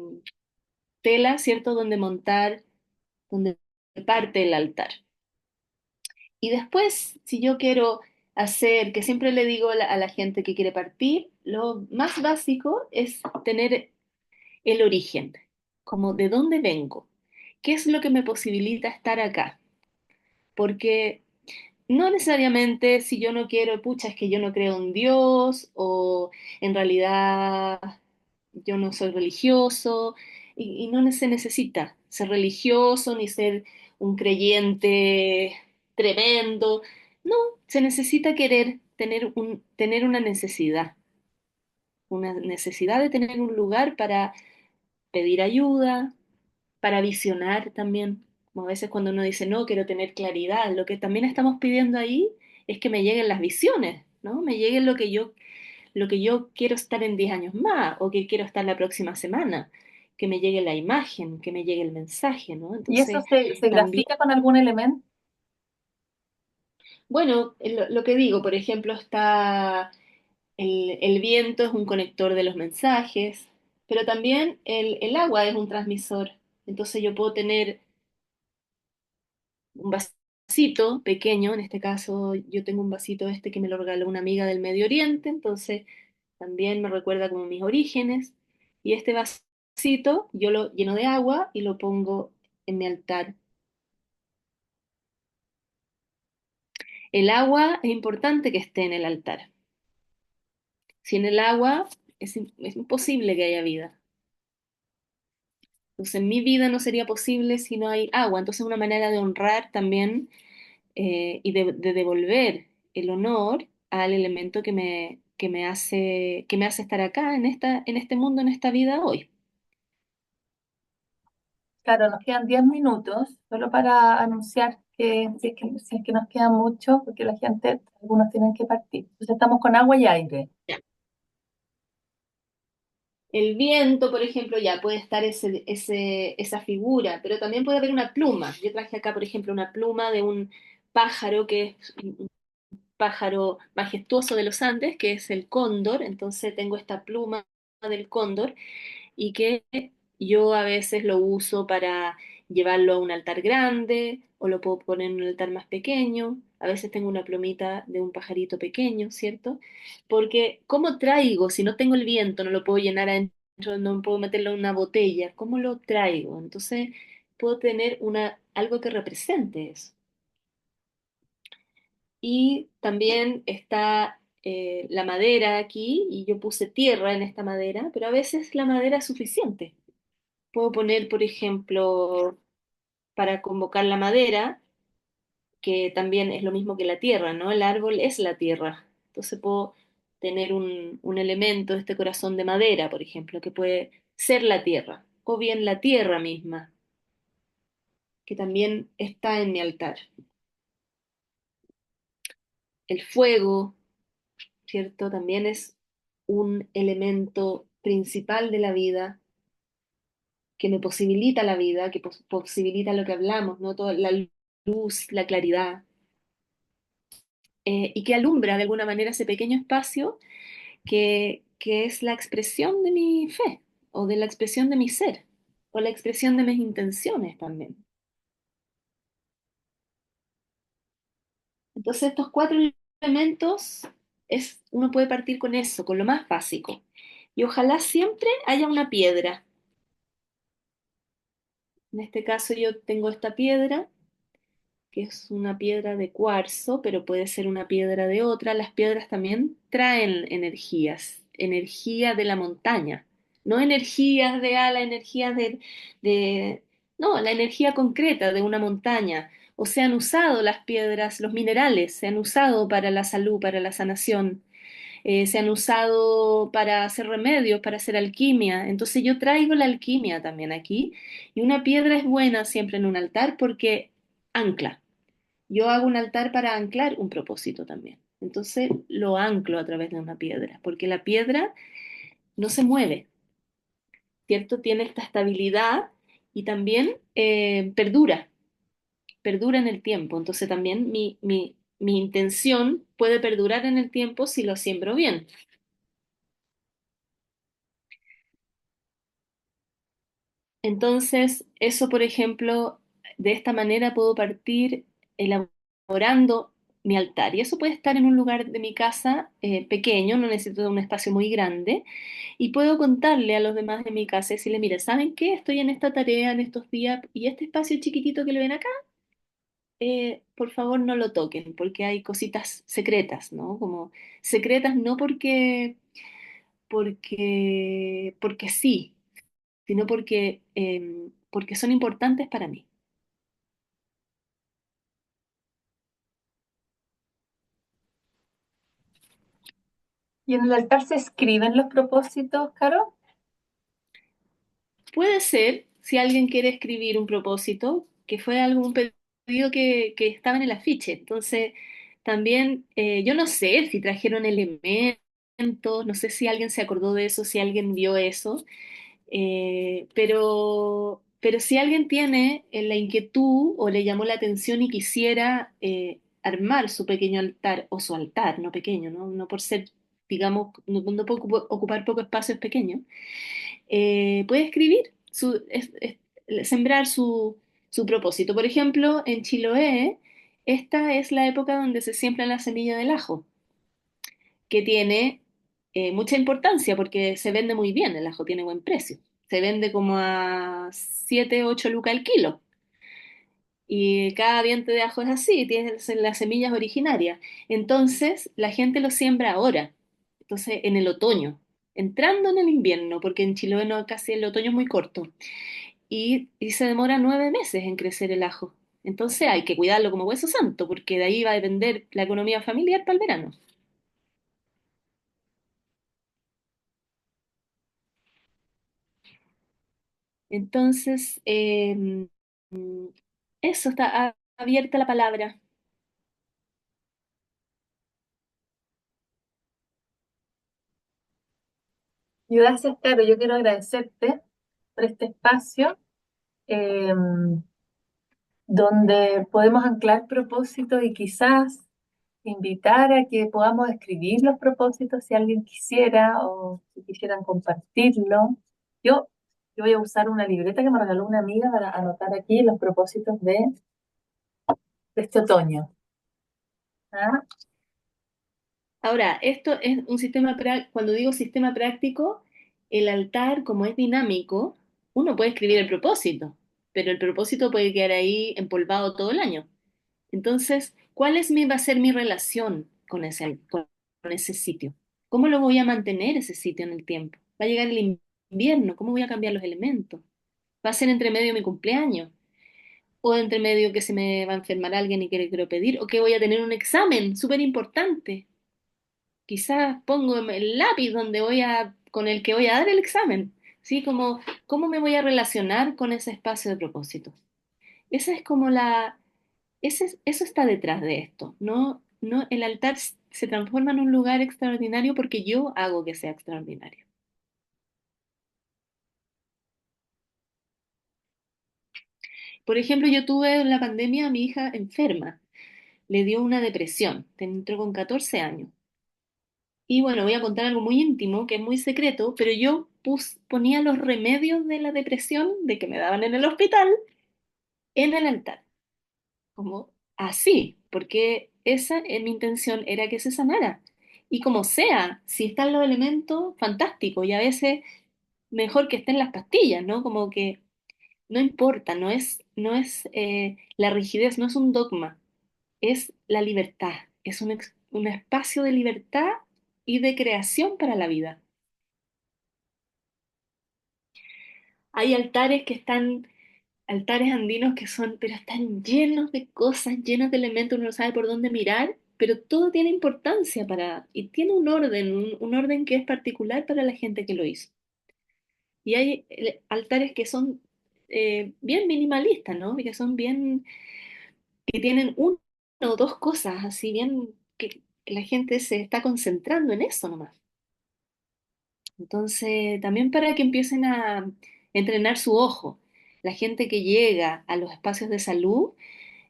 S3: tela, ¿cierto?, donde parte el altar. Y después, si yo quiero hacer, que siempre le digo a la gente que quiere partir, lo más básico es tener el origen, como de dónde vengo, qué es lo que me posibilita estar acá. Porque no necesariamente si yo no quiero, pucha, es que yo no creo en Dios o en realidad yo no soy religioso y no se necesita ser religioso ni ser un creyente tremendo. No, se necesita querer tener una necesidad de tener un lugar para pedir ayuda, para visionar también, como a veces cuando uno dice, no, quiero tener claridad, lo que también estamos pidiendo ahí es que me lleguen las visiones, ¿no? Me lleguen lo que yo quiero estar en 10 años más o que quiero estar la próxima semana, que me llegue la imagen, que me llegue el mensaje, ¿no?
S1: ¿Y eso
S3: Entonces,
S1: se
S3: también,
S1: grafica con algún elemento?
S3: bueno, lo que digo, por ejemplo, está el viento es un conector de los mensajes, pero también el agua es un transmisor. Entonces yo puedo tener un vasito pequeño, en este caso yo tengo un vasito este que me lo regaló una amiga del Medio Oriente, entonces también me recuerda como mis orígenes, y este vasito yo lo lleno de agua y lo pongo en mi altar. El agua es importante que esté en el altar. Sin el agua es imposible que haya vida. Entonces en mi vida no sería posible si no hay agua. Entonces una manera de honrar también y de devolver el honor al elemento que me hace estar acá en este mundo, en esta vida hoy.
S1: Claro, nos quedan 10 minutos, solo para anunciar que si es que nos queda mucho, porque la gente, algunos tienen que partir. Entonces estamos con agua y aire.
S3: El viento, por ejemplo, ya puede estar esa figura, pero también puede haber una pluma. Yo traje acá, por ejemplo, una pluma de un pájaro que es un pájaro majestuoso de los Andes, que es el cóndor. Entonces tengo esta pluma del cóndor y que yo a veces lo uso para llevarlo a un altar grande o lo puedo poner en un altar más pequeño. A veces tengo una plumita de un pajarito pequeño, ¿cierto? Porque ¿cómo traigo? Si no tengo el viento, no lo puedo llenar adentro, no puedo meterlo en una botella, ¿cómo lo traigo? Entonces puedo tener algo que represente eso. Y también está la madera aquí, y yo puse tierra en esta madera, pero a veces la madera es suficiente. Puedo poner, por ejemplo, para convocar la madera, que también es lo mismo que la tierra, ¿no? El árbol es la tierra. Entonces puedo tener un elemento, este corazón de madera, por ejemplo, que puede ser la tierra, o bien la tierra misma, que también está en mi altar. El fuego, ¿cierto? También es un elemento principal de la vida que me posibilita la vida, que posibilita lo que hablamos, ¿no? Toda la luz, la claridad, y que alumbra de alguna manera ese pequeño espacio que es la expresión de mi fe, o de la expresión de mi ser, o la expresión de mis intenciones también. Entonces, estos cuatro elementos, uno puede partir con eso, con lo más básico. Y ojalá siempre haya una piedra. En este caso yo tengo esta piedra, que es una piedra de cuarzo, pero puede ser una piedra de otra. Las piedras también traen energías, energía de la montaña, no energías de ala, energías no, la energía concreta de una montaña. O se han usado las piedras, los minerales, se han usado para la salud, para la sanación, se han usado para hacer remedios, para hacer alquimia. Entonces yo traigo la alquimia también aquí. Y una piedra es buena siempre en un altar porque ancla. Yo hago un altar para anclar un propósito también. Entonces lo anclo a través de una piedra, porque la piedra no se mueve, ¿cierto? Tiene esta estabilidad y también perdura en el tiempo. Entonces también mi intención puede perdurar en el tiempo si lo siembro bien. Entonces, eso, por ejemplo, de esta manera puedo partir elaborando mi altar. Y eso puede estar en un lugar de mi casa pequeño, no necesito un espacio muy grande. Y puedo contarle a los demás de mi casa y decirle, mira, ¿saben qué? Estoy en esta tarea en estos días y este espacio chiquitito que le ven acá, por favor no lo toquen, porque hay cositas secretas, ¿no? Como secretas no porque sí, sino porque son importantes para mí.
S1: ¿Y en el altar se escriben los propósitos, Caro?
S3: Puede ser, si alguien quiere escribir un propósito, que fue algún pedido que estaba en el afiche. Entonces, también, yo no sé si trajeron elementos, no sé si alguien se acordó de eso, si alguien vio eso, pero si alguien tiene la inquietud o le llamó la atención y quisiera armar su pequeño altar, o su altar, no pequeño, ¿no? No por ser, digamos, no puede ocupar poco espacio, es pequeño, puede escribir, sembrar su propósito. Por ejemplo, en Chiloé, esta es la época donde se siembra la semilla del ajo, que tiene mucha importancia porque se vende muy bien, el ajo tiene buen precio. Se vende como a 7 8 lucas el kilo. Y cada diente de ajo es así, tiene las semillas originarias. Entonces, la gente lo siembra ahora, entonces en el otoño, entrando en el invierno, porque en Chiloé no, casi el otoño es muy corto, y se demora 9 meses en crecer el ajo. Entonces hay que cuidarlo como hueso santo, porque de ahí va a depender la economía familiar para el verano. Entonces, eso está abierta la palabra.
S1: Y gracias, Caro. Yo quiero agradecerte por este espacio eh, donde podemos anclar propósitos y quizás invitar a que podamos escribir los propósitos si alguien quisiera o si quisieran compartirlo. Yo, yo voy a usar una libreta que me regaló una amiga para anotar aquí los propósitos de este otoño. ¿Ah?
S3: Ahora, esto es un sistema, cuando digo sistema práctico, el altar, como es dinámico, uno puede escribir el propósito, pero el propósito puede quedar ahí empolvado todo el año. Entonces, va a ser mi relación con ese sitio? ¿Cómo lo voy a mantener ese sitio en el tiempo? Va a llegar el invierno, ¿cómo voy a cambiar los elementos? Va a ser entre medio de mi cumpleaños, o entre medio que se me va a enfermar alguien y que le quiero pedir, o que voy a tener un examen súper importante. Quizás pongo el lápiz con el que voy a dar el examen, ¿sí? Como, ¿cómo me voy a relacionar con ese espacio de propósito? Esa es como eso está detrás de esto, ¿no? No, el altar se transforma en un lugar extraordinario porque yo hago que sea extraordinario. Por ejemplo, yo tuve en la pandemia a mi hija enferma, le dio una depresión, entró con 14 años. Y bueno, voy a contar algo muy íntimo, que es muy secreto, pero yo ponía los remedios de la depresión de que me daban en el hospital en el altar, como así, porque esa mi intención era que se sanara. Y como sea, si están los elementos, fantástico, y a veces mejor que estén las pastillas, ¿no? Como que no importa, no es la rigidez, no es un dogma, es la libertad, es un espacio de libertad y de creación para la vida. Hay altares andinos que son, pero están llenos de cosas, llenos de elementos, uno no sabe por dónde mirar, pero todo tiene importancia y tiene un orden que es particular para la gente que lo hizo. Y hay altares que son bien minimalistas, ¿no? Que son que tienen una o dos cosas, así bien, que la gente se está concentrando en eso nomás. Entonces, también para que empiecen a entrenar su ojo. La gente que llega a los espacios de salud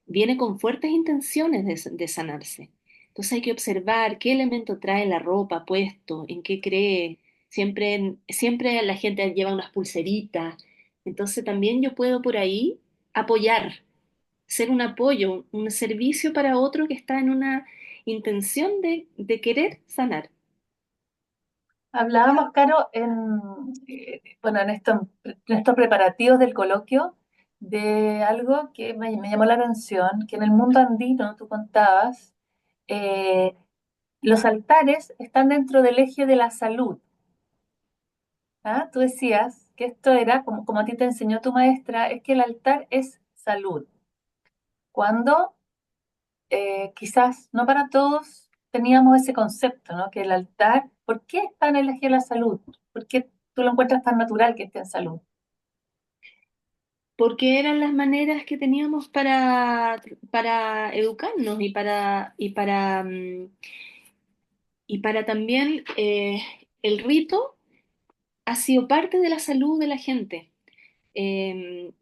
S3: viene con fuertes intenciones de sanarse. Entonces hay que observar qué elemento trae la ropa puesto, en qué cree. Siempre la gente lleva unas pulseritas. Entonces también yo puedo por ahí apoyar, ser un apoyo, un servicio para otro que está en una intención de querer sanar.
S1: Hablábamos, Caro, bueno, en estos preparativos del coloquio, de algo que me llamó la atención, que en el mundo andino, tú contabas, eh, los altares están dentro del eje de la salud. ¿Ah? Tú decías que esto era, como a ti te enseñó tu maestra, es que el altar es salud. Cuando quizás no para todos teníamos ese concepto, ¿no? Que el altar, ¿por qué está en el eje de la salud? ¿Por qué tú lo encuentras tan natural que esté en salud?
S3: Porque eran las maneras que teníamos para educarnos y para también el rito ha sido parte de la salud de la gente.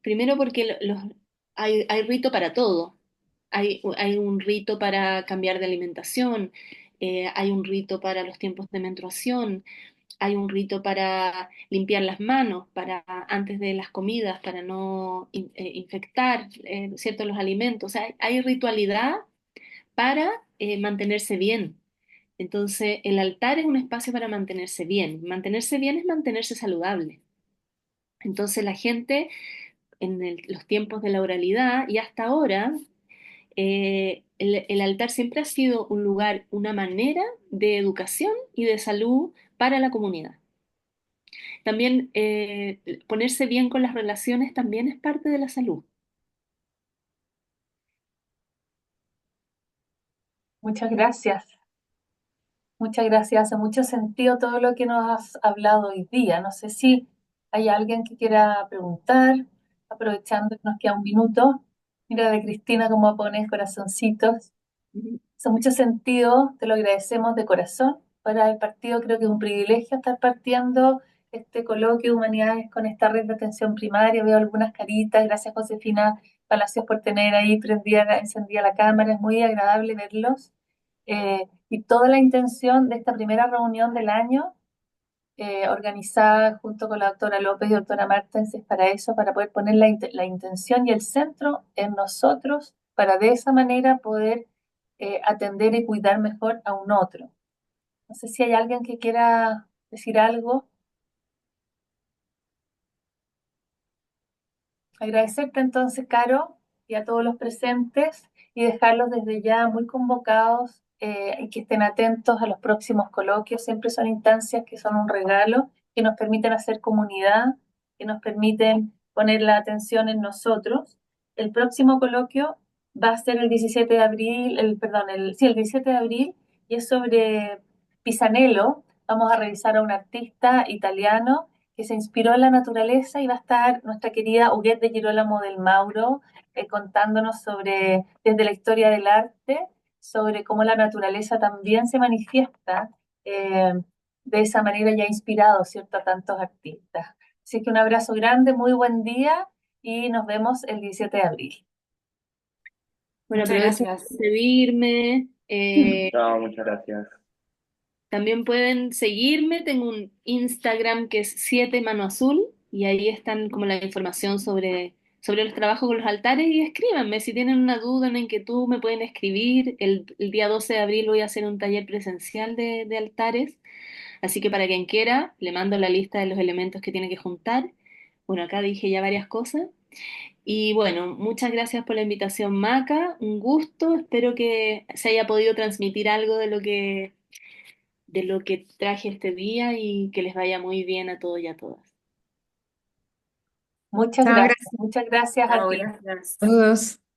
S3: Primero porque hay rito para todo. Hay un rito para cambiar de alimentación, hay un rito para los tiempos de menstruación, hay un rito para limpiar las manos antes de las comidas, para no infectar, ¿cierto? Los alimentos. O sea, hay ritualidad para mantenerse bien. Entonces, el altar es un espacio para mantenerse bien. Mantenerse bien es mantenerse saludable. Entonces, la gente en los tiempos de la oralidad y hasta ahora, el altar siempre ha sido un lugar, una manera de educación y de salud para la comunidad. También ponerse bien con las relaciones también es parte de la salud.
S1: Muchas gracias. Muchas gracias. Hace mucho sentido todo lo que nos has hablado hoy día. No sé si hay alguien que quiera preguntar, aprovechando que nos queda un minuto. Mira de Cristina cómo pones corazoncitos. Hace mucho sentido, te lo agradecemos de corazón. Para el partido creo que es un privilegio estar partiendo este coloquio de humanidades con esta red de atención primaria. Veo algunas caritas. Gracias, Josefina Palacios, por tener ahí encendida la cámara. Es muy agradable verlos. Y toda la intención de esta primera reunión del año, organizada junto con la doctora López y doctora Martens, es para eso, para poder poner la intención y el centro en nosotros, para de esa manera poder atender y cuidar mejor a un otro. No sé si hay alguien que quiera decir algo. Agradecerte entonces, Caro, y a todos los presentes y dejarlos desde ya muy convocados y que estén atentos a los próximos coloquios. Siempre son instancias que son un regalo, que nos permiten hacer comunidad, que nos permiten poner la atención en nosotros. El próximo coloquio va a ser el 17 de abril, sí, el 17 de abril, y es sobre Pisanello. Vamos a revisar a un artista italiano que se inspiró en la naturaleza y va a estar nuestra querida Huguette de Girolamo del Mauro contándonos sobre, desde la historia del arte, sobre cómo la naturaleza también se manifiesta eh, de esa manera y ha inspirado, ¿cierto?, a tantos artistas. Así que un abrazo grande, muy buen día y nos vemos el 17 de abril.
S3: Bueno,
S2: Muchas
S3: aprovecho de
S2: gracias.
S3: despedirme.
S7: No, muchas gracias.
S3: También pueden seguirme, tengo un Instagram que es 7 Mano Azul y ahí están como la información sobre los trabajos con los altares y escríbanme si tienen una duda, una inquietud, me pueden escribir. El día 12 de abril voy a hacer un taller presencial de altares, así que para quien quiera le mando la lista de los elementos que tiene que juntar. Bueno, acá dije ya varias cosas. Y bueno, muchas gracias por la invitación, Maca, un gusto, espero que se haya podido transmitir algo de lo que traje este día y que les vaya muy bien a todos y a todas.
S1: Muchas
S6: Chao,
S1: gracias,
S6: gracias
S1: muchas gracias a
S2: Chao,
S1: ti.
S2: gracias.
S6: a todos.